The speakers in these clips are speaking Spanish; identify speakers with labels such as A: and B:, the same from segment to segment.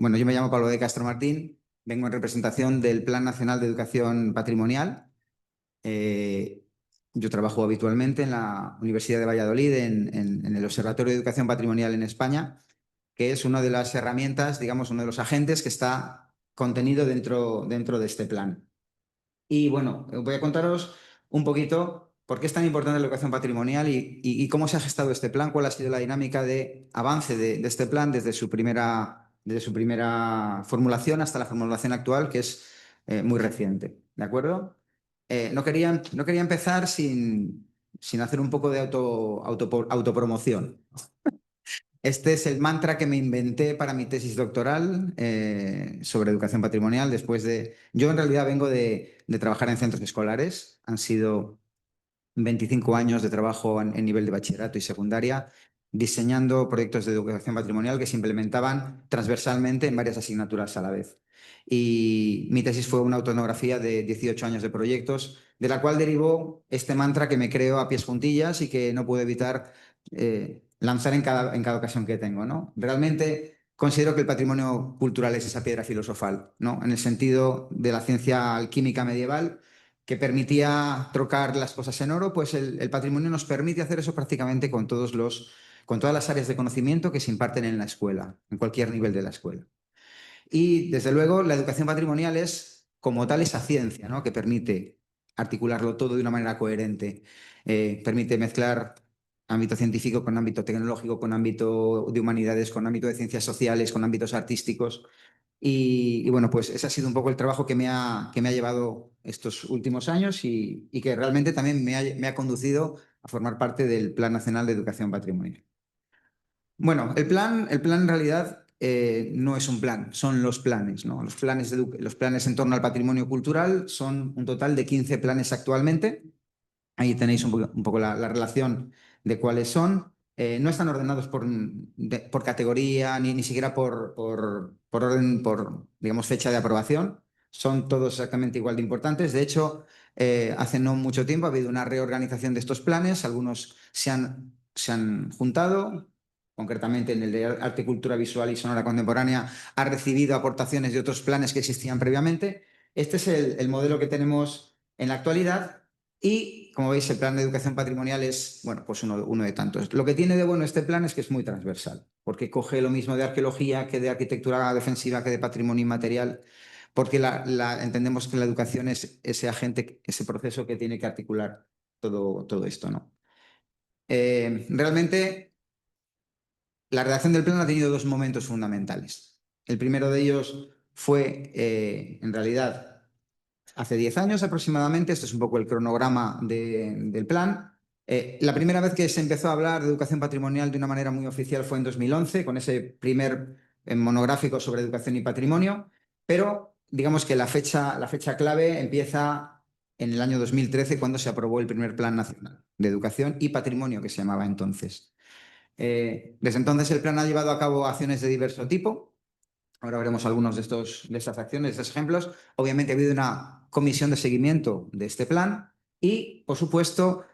A: Bueno, yo me llamo Pablo de Castro Martín, vengo en representación del Plan Nacional de Educación Patrimonial. Eh, yo trabajo habitualmente en la Universidad de Valladolid, en el Observatorio de Educación Patrimonial en España, que es una de las herramientas, digamos, uno de los agentes que está contenido dentro de este plan. Y bueno, voy a contaros un poquito por qué es tan importante la educación patrimonial y cómo se ha gestado este plan, cuál ha sido la dinámica de avance de este plan desde su primera formulación hasta la formulación actual, que es muy reciente. ¿De acuerdo? No quería empezar sin hacer un poco de autopromoción. Este es el mantra que me inventé para mi tesis doctoral sobre educación patrimonial después de... Yo en realidad vengo de trabajar en centros escolares. Han sido 25 años de trabajo en nivel de bachillerato y secundaria, diseñando proyectos de educación patrimonial que se implementaban transversalmente en varias asignaturas a la vez. Y mi tesis fue una autoetnografía de 18 años de proyectos, de la cual derivó este mantra que me creo a pies juntillas y que no puedo evitar lanzar en cada ocasión que tengo, ¿no? Realmente considero que el patrimonio cultural es esa piedra filosofal, ¿no? En el sentido de la ciencia alquímica medieval, que permitía trocar las cosas en oro, pues el patrimonio nos permite hacer eso prácticamente con todas las áreas de conocimiento que se imparten en la escuela, en cualquier nivel de la escuela. Y desde luego la educación patrimonial es como tal esa ciencia, ¿no? Que permite articularlo todo de una manera coherente, permite mezclar ámbito científico con ámbito tecnológico, con ámbito de humanidades, con ámbito de ciencias sociales, con ámbitos artísticos. Y bueno, pues ese ha sido un poco el trabajo que me ha llevado estos últimos años y que realmente también me ha conducido a formar parte del Plan Nacional de Educación Patrimonial. Bueno, el plan en realidad no es un plan, son los planes, ¿no? Los planes en torno al patrimonio cultural son un total de 15 planes actualmente. Ahí tenéis un poco la relación de cuáles son. No están ordenados por categoría, ni siquiera por orden, digamos, fecha de aprobación. Son todos exactamente igual de importantes. De hecho, hace no mucho tiempo ha habido una reorganización de estos planes. Algunos se han juntado. Concretamente, en el de Arte, Cultura Visual y Sonora Contemporánea ha recibido aportaciones de otros planes que existían previamente. Este es el modelo que tenemos en la actualidad. Y, como veis, el plan de educación patrimonial es, bueno, pues uno de tantos. Lo que tiene de bueno este plan es que es muy transversal, porque coge lo mismo de arqueología que de arquitectura defensiva, que de patrimonio inmaterial, porque entendemos que la educación es ese agente, ese proceso que tiene que articular todo esto, ¿no? Realmente, la redacción del plan ha tenido dos momentos fundamentales. El primero de ellos fue, en realidad, hace 10 años aproximadamente. Este es un poco el cronograma del plan. La primera vez que se empezó a hablar de educación patrimonial de una manera muy oficial fue en 2011, con ese primer monográfico sobre educación y patrimonio, pero digamos que la fecha clave empieza en el año 2013, cuando se aprobó el primer Plan Nacional de Educación y Patrimonio, que se llamaba entonces. Desde entonces el plan ha llevado a cabo acciones de diverso tipo. Ahora veremos algunos de estas acciones, de estos ejemplos. Obviamente ha habido una comisión de seguimiento de este plan y, por supuesto,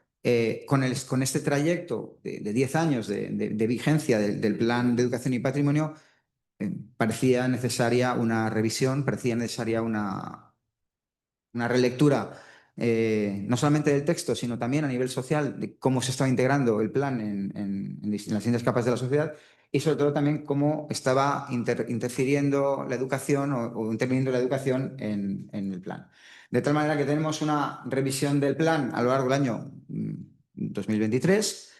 A: con este trayecto de 10 años de vigencia del Plan de Educación y Patrimonio, parecía necesaria una revisión, parecía necesaria una relectura, no solamente del texto, sino también a nivel social, de cómo se estaba integrando el plan en las distintas capas de la sociedad, y sobre todo también cómo estaba interfiriendo la educación o interviniendo la educación en el plan. De tal manera que tenemos una revisión del plan a lo largo del año 2023,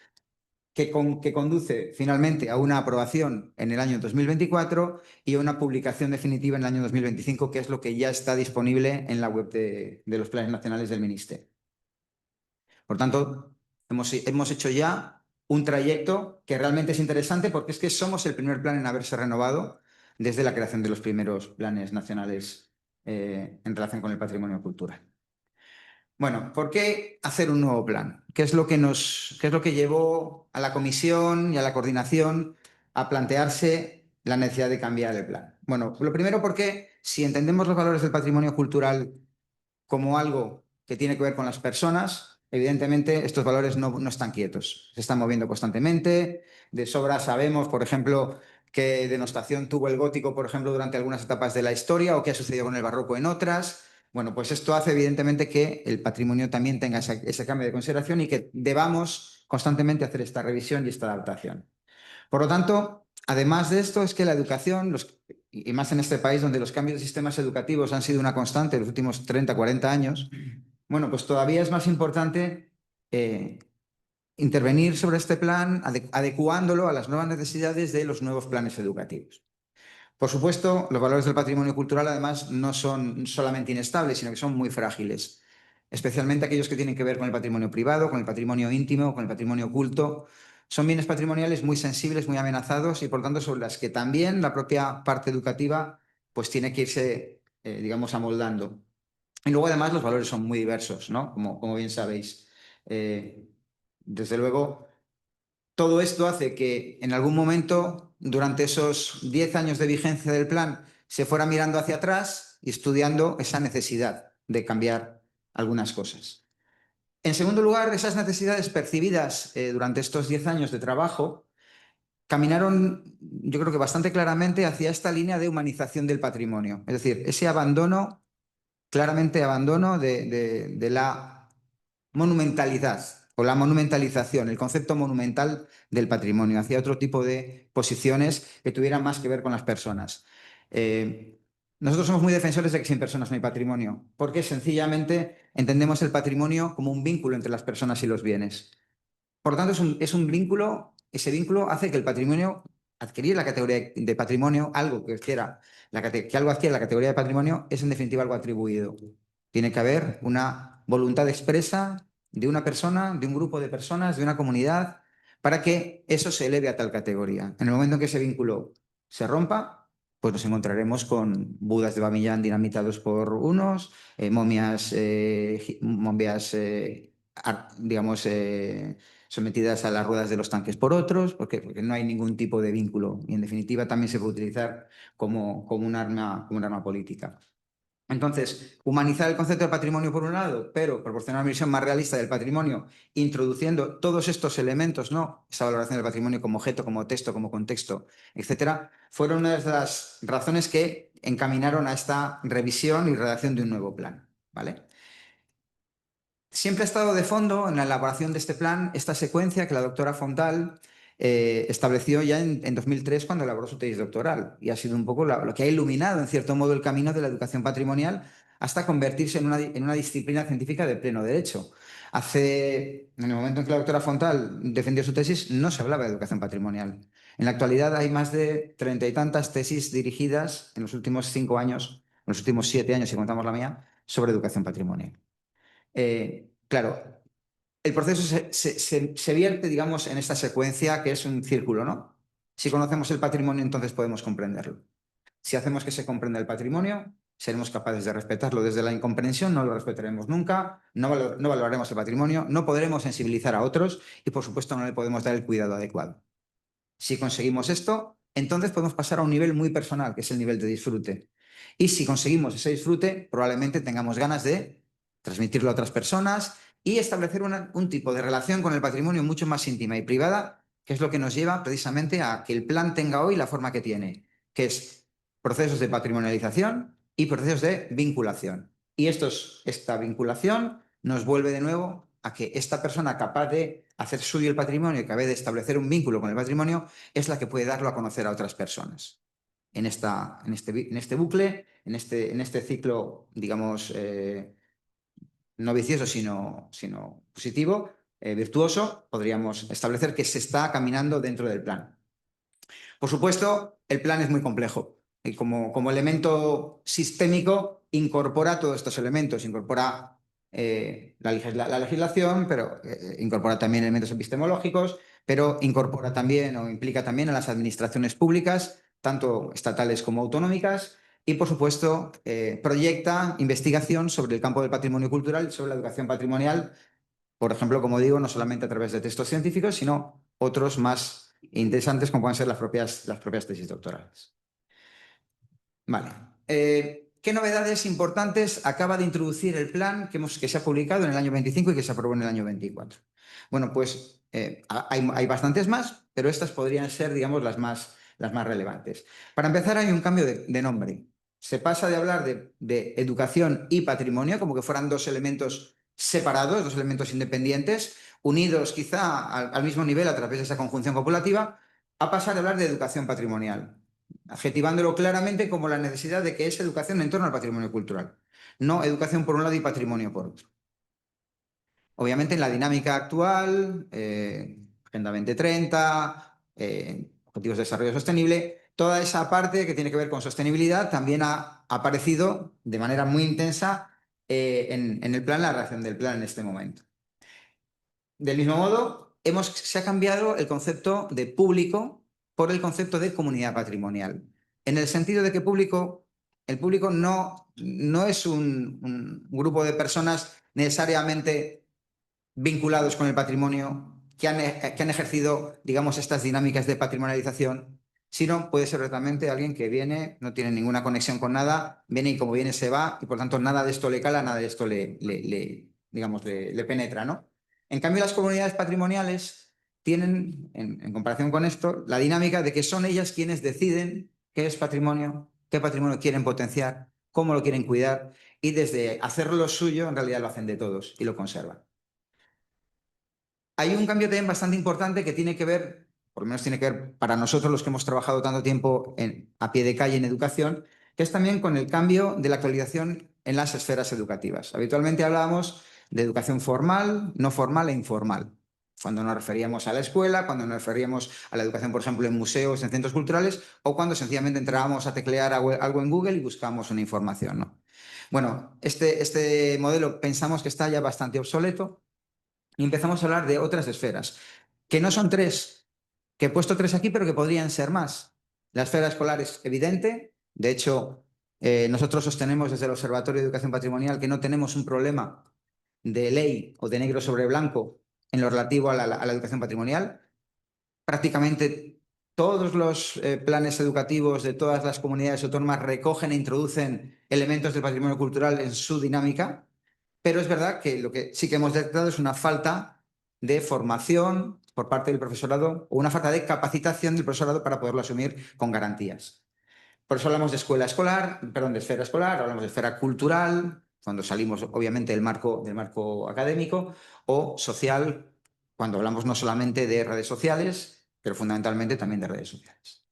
A: que conduce finalmente a una aprobación en el año 2024 y a una publicación definitiva en el año 2025, que es lo que ya está disponible en la web de los planes nacionales del Ministerio. Por tanto, hemos hecho ya un trayecto que realmente es interesante, porque es que somos el primer plan en haberse renovado desde la creación de los primeros planes nacionales en relación con el patrimonio cultural. Bueno, ¿por qué hacer un nuevo plan? ¿Qué es lo que llevó a la comisión y a la coordinación a plantearse la necesidad de cambiar el plan? Bueno, lo primero, porque si entendemos los valores del patrimonio cultural como algo que tiene que ver con las personas, evidentemente estos valores no están quietos, se están moviendo constantemente. De sobra sabemos, por ejemplo, qué denostación tuvo el gótico, por ejemplo, durante algunas etapas de la historia o qué ha sucedido con el barroco en otras. Bueno, pues esto hace evidentemente que el patrimonio también tenga ese cambio de consideración y que debamos constantemente hacer esta revisión y esta adaptación. Por lo tanto, además de esto, es que la educación, y más en este país donde los cambios de sistemas educativos han sido una constante en los últimos 30, 40 años, bueno, pues todavía es más importante intervenir sobre este plan, adecuándolo a las nuevas necesidades de los nuevos planes educativos. Por supuesto, los valores del patrimonio cultural además no son solamente inestables, sino que son muy frágiles, especialmente aquellos que tienen que ver con el patrimonio privado, con el patrimonio íntimo, con el patrimonio oculto. Son bienes patrimoniales muy sensibles, muy amenazados y por tanto sobre las que también la propia parte educativa pues tiene que irse, digamos, amoldando. Y luego además los valores son muy diversos, ¿no? Como bien sabéis. Desde luego, todo esto hace que en algún momento, durante esos 10 años de vigencia del plan, se fuera mirando hacia atrás y estudiando esa necesidad de cambiar algunas cosas. En segundo lugar, esas necesidades percibidas durante estos 10 años de trabajo caminaron, yo creo que bastante claramente, hacia esta línea de humanización del patrimonio. Es decir, ese abandono, claramente abandono de la monumentalidad o la monumentalización, el concepto monumental del patrimonio, hacia otro tipo de posiciones que tuvieran más que ver con las personas. Nosotros somos muy defensores de que sin personas no hay patrimonio, porque sencillamente entendemos el patrimonio como un vínculo entre las personas y los bienes. Por lo tanto, es un vínculo, ese vínculo hace que el patrimonio, adquirir la categoría de patrimonio, algo que adquiera que algo adquiera la categoría de patrimonio, es en definitiva algo atribuido. Tiene que haber una voluntad expresa de una persona, de un grupo de personas, de una comunidad, para que eso se eleve a tal categoría. En el momento en que ese vínculo se rompa, pues nos encontraremos con budas de Bamiyan dinamitados por unos, momias digamos, sometidas a las ruedas de los tanques por otros, porque no hay ningún tipo de vínculo y en definitiva también se puede utilizar como un arma política. Entonces, humanizar el concepto de patrimonio por un lado, pero proporcionar una visión más realista del patrimonio, introduciendo todos estos elementos, ¿no? Esa valoración del patrimonio como objeto, como texto, como contexto, etcétera, fueron una de las razones que encaminaron a esta revisión y redacción de un nuevo plan, ¿vale? Siempre ha estado de fondo en la elaboración de este plan esta secuencia que la doctora Fontal estableció ya en 2003 cuando elaboró su tesis doctoral y ha sido un poco lo que ha iluminado en cierto modo el camino de la educación patrimonial hasta convertirse en una disciplina científica de pleno derecho. En el momento en que la doctora Fontal defendió su tesis no se hablaba de educación patrimonial. En la actualidad hay más de 30 y tantas tesis dirigidas en los últimos 5 años, en los últimos 7 años si contamos la mía, sobre educación patrimonial. Claro, el proceso se vierte, digamos, en esta secuencia que es un círculo, ¿no? Si conocemos el patrimonio, entonces podemos comprenderlo. Si hacemos que se comprenda el patrimonio, seremos capaces de respetarlo. Desde la incomprensión no lo respetaremos nunca, no valoraremos el patrimonio, no podremos sensibilizar a otros y, por supuesto, no le podemos dar el cuidado adecuado. Si conseguimos esto, entonces podemos pasar a un nivel muy personal, que es el nivel de disfrute. Y si conseguimos ese disfrute, probablemente tengamos ganas de transmitirlo a otras personas y establecer un tipo de relación con el patrimonio mucho más íntima y privada, que es lo que nos lleva precisamente a que el plan tenga hoy la forma que tiene, que es procesos de patrimonialización y procesos de vinculación. Y esta vinculación nos vuelve de nuevo a que esta persona capaz de hacer suyo el patrimonio y capaz de establecer un vínculo con el patrimonio es la que puede darlo a conocer a otras personas. En este bucle, en este ciclo, digamos, no vicioso, sino positivo, virtuoso, podríamos establecer que se está caminando dentro del plan. Por supuesto, el plan es muy complejo y como elemento sistémico incorpora todos estos elementos, incorpora la legislación, pero incorpora también elementos epistemológicos, pero incorpora también o implica también a las administraciones públicas, tanto estatales como autonómicas, y por supuesto proyecta investigación sobre el campo del patrimonio cultural y sobre la educación patrimonial, por ejemplo, como digo, no solamente a través de textos científicos, sino otros más interesantes como pueden ser las propias tesis doctorales. Vale. ¿Qué novedades importantes acaba de introducir el plan que se ha publicado en el año 25 y que se aprobó en el año 24? Bueno, pues hay bastantes más, pero estas podrían ser, digamos, las más las más relevantes. Para empezar, hay un cambio de nombre. Se pasa de hablar de educación y patrimonio como que fueran dos elementos separados, dos elementos independientes, unidos quizá al mismo nivel a través de esa conjunción copulativa, a pasar a hablar de educación patrimonial, adjetivándolo claramente como la necesidad de que es educación en torno al patrimonio cultural, no educación por un lado y patrimonio por otro. Obviamente en la dinámica actual, Agenda 2030, Objetivos de Desarrollo Sostenible, toda esa parte que tiene que ver con sostenibilidad también ha aparecido de manera muy intensa en el plan, la redacción del plan en este momento. Del mismo modo, se ha cambiado el concepto de público por el concepto de comunidad patrimonial, en el sentido de que el público no es un grupo de personas necesariamente vinculados con el patrimonio que han ejercido, digamos, estas dinámicas de patrimonialización, sino puede ser realmente alguien que viene, no tiene ninguna conexión con nada, viene y como viene se va, y por tanto nada de esto le cala, nada de esto digamos, le penetra, ¿no? En cambio, las comunidades patrimoniales tienen, en comparación con esto, la dinámica de que son ellas quienes deciden qué es patrimonio, qué patrimonio quieren potenciar, cómo lo quieren cuidar, y desde hacerlo suyo, en realidad lo hacen de todos y lo conservan. Hay un cambio también bastante importante que tiene que ver, por lo menos tiene que ver para nosotros los que hemos trabajado tanto tiempo a pie de calle en educación, que es también con el cambio de la actualización en las esferas educativas. Habitualmente hablábamos de educación formal, no formal e informal. Cuando nos referíamos a la escuela, cuando nos referíamos a la educación, por ejemplo, en museos, en centros culturales, o cuando sencillamente entrábamos a teclear algo en Google y buscábamos una información, ¿no? Bueno, este modelo pensamos que está ya bastante obsoleto y empezamos a hablar de otras esferas, que no son tres, que he puesto tres aquí, pero que podrían ser más. La esfera escolar es evidente, de hecho, nosotros sostenemos desde el Observatorio de Educación Patrimonial que no tenemos un problema de ley o de negro sobre blanco en lo relativo a la educación patrimonial. Prácticamente todos los planes educativos de todas las comunidades autónomas recogen e introducen elementos del patrimonio cultural en su dinámica, pero es verdad que lo que sí que hemos detectado es una falta de formación por parte del profesorado o una falta de capacitación del profesorado para poderlo asumir con garantías. Por eso hablamos de de esfera escolar, hablamos de esfera cultural, cuando salimos obviamente del marco académico, o social, cuando hablamos no solamente de redes sociales, pero fundamentalmente también de redes sociales.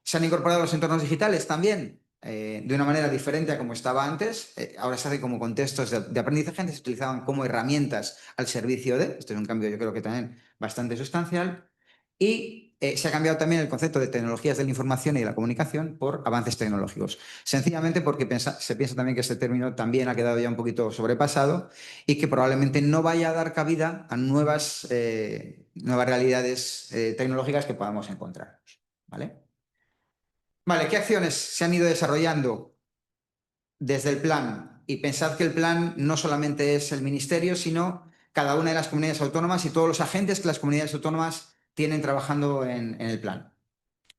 A: Se han incorporado los entornos digitales también, de una manera diferente a como estaba antes. Ahora se hace como contextos de aprendizaje, antes se utilizaban como herramientas al servicio de, esto es un cambio yo creo que también bastante sustancial, y se ha cambiado también el concepto de tecnologías de la información y de la comunicación por avances tecnológicos. Sencillamente porque se piensa también que este término también ha quedado ya un poquito sobrepasado y que probablemente no vaya a dar cabida a nuevas realidades tecnológicas que podamos encontrar. ¿Vale? Vale, ¿qué acciones se han ido desarrollando desde el plan? Y pensad que el plan no solamente es el ministerio, sino cada una de las comunidades autónomas y todos los agentes que las comunidades autónomas tienen trabajando en el plan.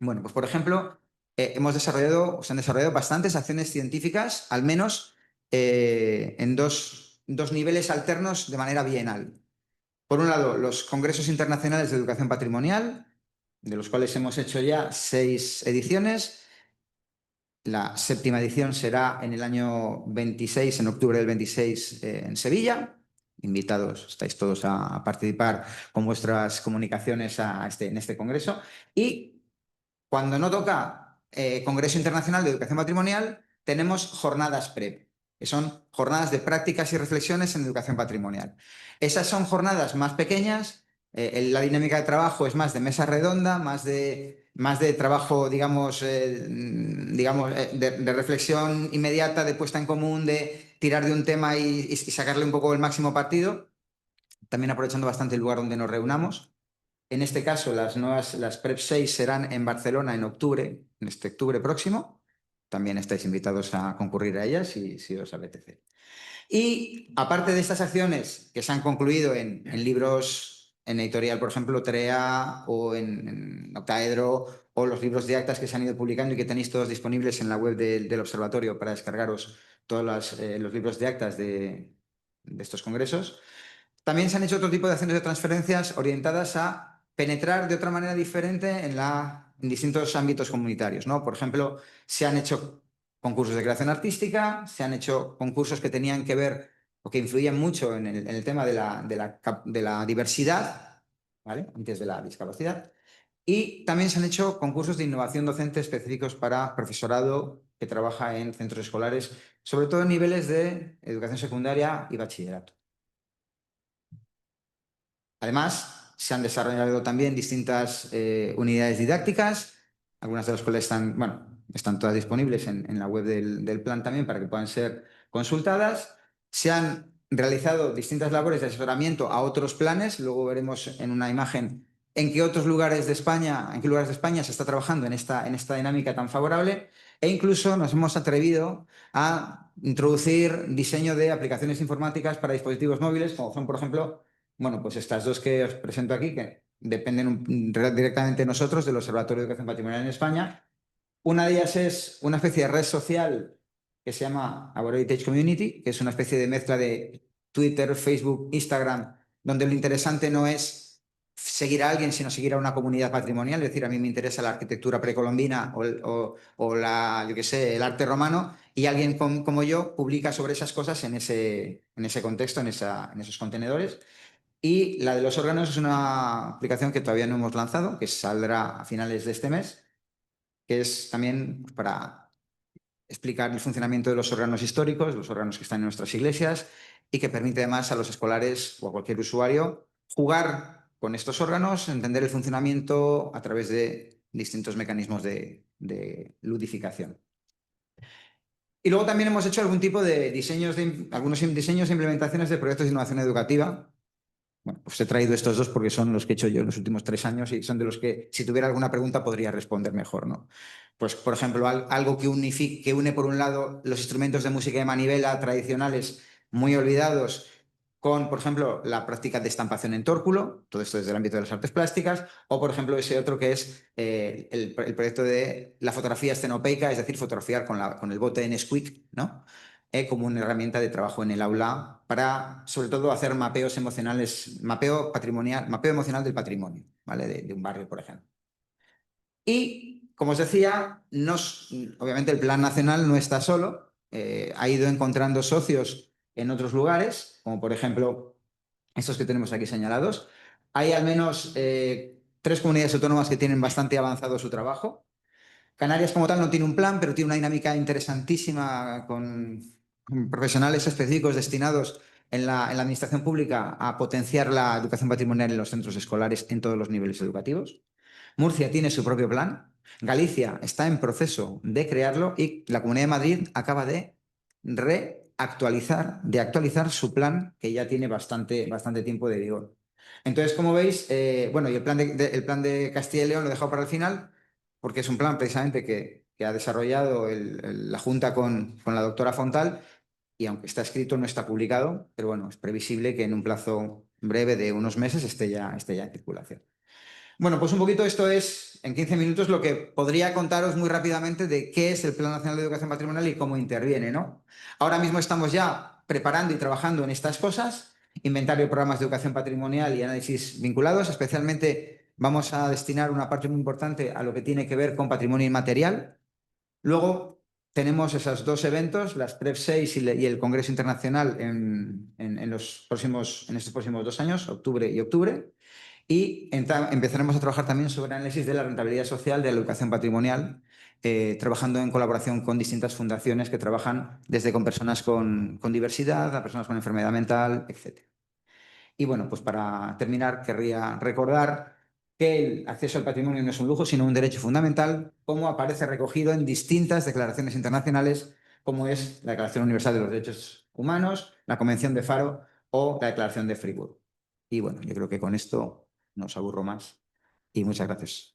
A: Bueno, pues por ejemplo, se han desarrollado bastantes acciones científicas, al menos en dos niveles alternos de manera bienal. Por un lado, los congresos internacionales de educación patrimonial, de los cuales hemos hecho ya 6 ediciones. La séptima edición será en el año 26, en octubre del 26, en Sevilla. Invitados, estáis todos a participar con vuestras comunicaciones en este congreso. Y cuando no toca Congreso Internacional de Educación Patrimonial, tenemos jornadas PREP, que son jornadas de prácticas y reflexiones en educación patrimonial. Esas son jornadas más pequeñas, la dinámica de trabajo es más de mesa redonda, más de trabajo, digamos, de reflexión inmediata, de puesta en común, de tirar de un tema y sacarle un poco el máximo partido, también aprovechando bastante el lugar donde nos reunamos. En este caso, las PREP 6 serán en Barcelona en octubre, en este octubre próximo. También estáis invitados a concurrir a ellas si os apetece. Y aparte de estas acciones que se han concluido en libros, en editorial, por ejemplo, TREA o en Octaedro, o los libros de actas que se han ido publicando y que tenéis todos disponibles en la web del observatorio para descargaros todos los libros de actas de estos congresos, también se han hecho otro tipo de acciones de transferencias orientadas a penetrar de otra manera diferente en distintos ámbitos comunitarios, ¿no? Por ejemplo, se han hecho concursos de creación artística, se han hecho concursos que tenían que ver o que influían mucho en el tema de la diversidad, ¿vale? Antes de la discapacidad. Y también se han hecho concursos de innovación docente específicos para profesorado que trabaja en centros escolares, sobre todo en niveles de educación secundaria y bachillerato. Además, se han desarrollado también distintas unidades didácticas, algunas de las cuales están, bueno, están todas disponibles en la web del plan también para que puedan ser consultadas. Se han realizado distintas labores de asesoramiento a otros planes, luego veremos en una imagen en qué otros lugares de España, en qué lugares de España se está trabajando en esta dinámica tan favorable, e incluso nos hemos atrevido a introducir diseño de aplicaciones informáticas para dispositivos móviles, como son, por ejemplo, bueno, pues estas dos que os presento aquí, que dependen directamente de nosotros, del Observatorio de Educación Patrimonial en España. Una de ellas es una especie de red social que se llama Our Heritage Community, que es una especie de mezcla de Twitter, Facebook, Instagram, donde lo interesante no es seguir a alguien, sino seguir a una comunidad patrimonial. Es decir, a mí me interesa la arquitectura precolombina o yo qué sé, el arte romano, y alguien como yo publica sobre esas cosas en ese contexto, en esos contenedores. Y la de los órganos es una aplicación que todavía no hemos lanzado, que saldrá a finales de este mes, que es también pues, para explicar el funcionamiento de los órganos históricos, los órganos que están en nuestras iglesias, y que permite además a los escolares o a cualquier usuario jugar con estos órganos, entender el funcionamiento a través de distintos mecanismos de ludificación. Y luego también hemos hecho algún tipo de algunos diseños e implementaciones de proyectos de innovación educativa. Bueno, pues he traído estos dos porque son los que he hecho yo en los últimos 3 años y son de los que, si tuviera alguna pregunta, podría responder mejor, ¿no? Pues, por ejemplo, algo que une, por un lado, los instrumentos de música de manivela tradicionales muy olvidados con, por ejemplo, la práctica de estampación en tórculo, todo esto desde el ámbito de las artes plásticas, o, por ejemplo, ese otro que es el proyecto de la fotografía escenopeica, es decir, fotografiar con el bote de Nesquik, ¿no? Como una herramienta de trabajo en el aula para, sobre todo, hacer mapeos emocionales, mapeo patrimonial, mapeo emocional del patrimonio, ¿vale? De un barrio, por ejemplo. Y, como os decía, obviamente el Plan Nacional no está solo, ha ido encontrando socios en otros lugares, como por ejemplo estos que tenemos aquí señalados. Hay al menos 3 comunidades autónomas que tienen bastante avanzado su trabajo. Canarias como tal no tiene un plan, pero tiene una dinámica interesantísima con profesionales específicos destinados en la administración pública a potenciar la educación patrimonial en los centros escolares en todos los niveles educativos. Murcia tiene su propio plan. Galicia está en proceso de crearlo y la Comunidad de Madrid acaba de actualizar su plan, que ya tiene bastante tiempo de vigor. Entonces, como veis, bueno, y el plan de Castilla y León lo he dejado para el final, porque es un plan precisamente que ha desarrollado la Junta con la doctora Fontal, y aunque está escrito, no está publicado, pero bueno, es previsible que en un plazo breve de unos meses esté ya en circulación. Bueno, pues un poquito esto es, en 15 minutos, lo que podría contaros muy rápidamente de qué es el Plan Nacional de Educación Patrimonial y cómo interviene, ¿no? Ahora mismo estamos ya preparando y trabajando en estas cosas, inventario de programas de educación patrimonial y análisis vinculados. Especialmente vamos a destinar una parte muy importante a lo que tiene que ver con patrimonio inmaterial. Luego tenemos esos dos eventos, las PREP 6 y el Congreso Internacional en estos próximos 2 años, octubre y octubre. Y empezaremos a trabajar también sobre el análisis de la rentabilidad social de la educación patrimonial, trabajando en colaboración con distintas fundaciones que trabajan desde con personas con diversidad a personas con enfermedad mental, etc. Y bueno, pues para terminar, querría recordar que el acceso al patrimonio no es un lujo, sino un derecho fundamental, como aparece recogido en distintas declaraciones internacionales, como es la Declaración Universal de los Derechos Humanos, la Convención de Faro o la Declaración de Friburgo. Y bueno, yo creo que con esto no os aburro más y muchas gracias.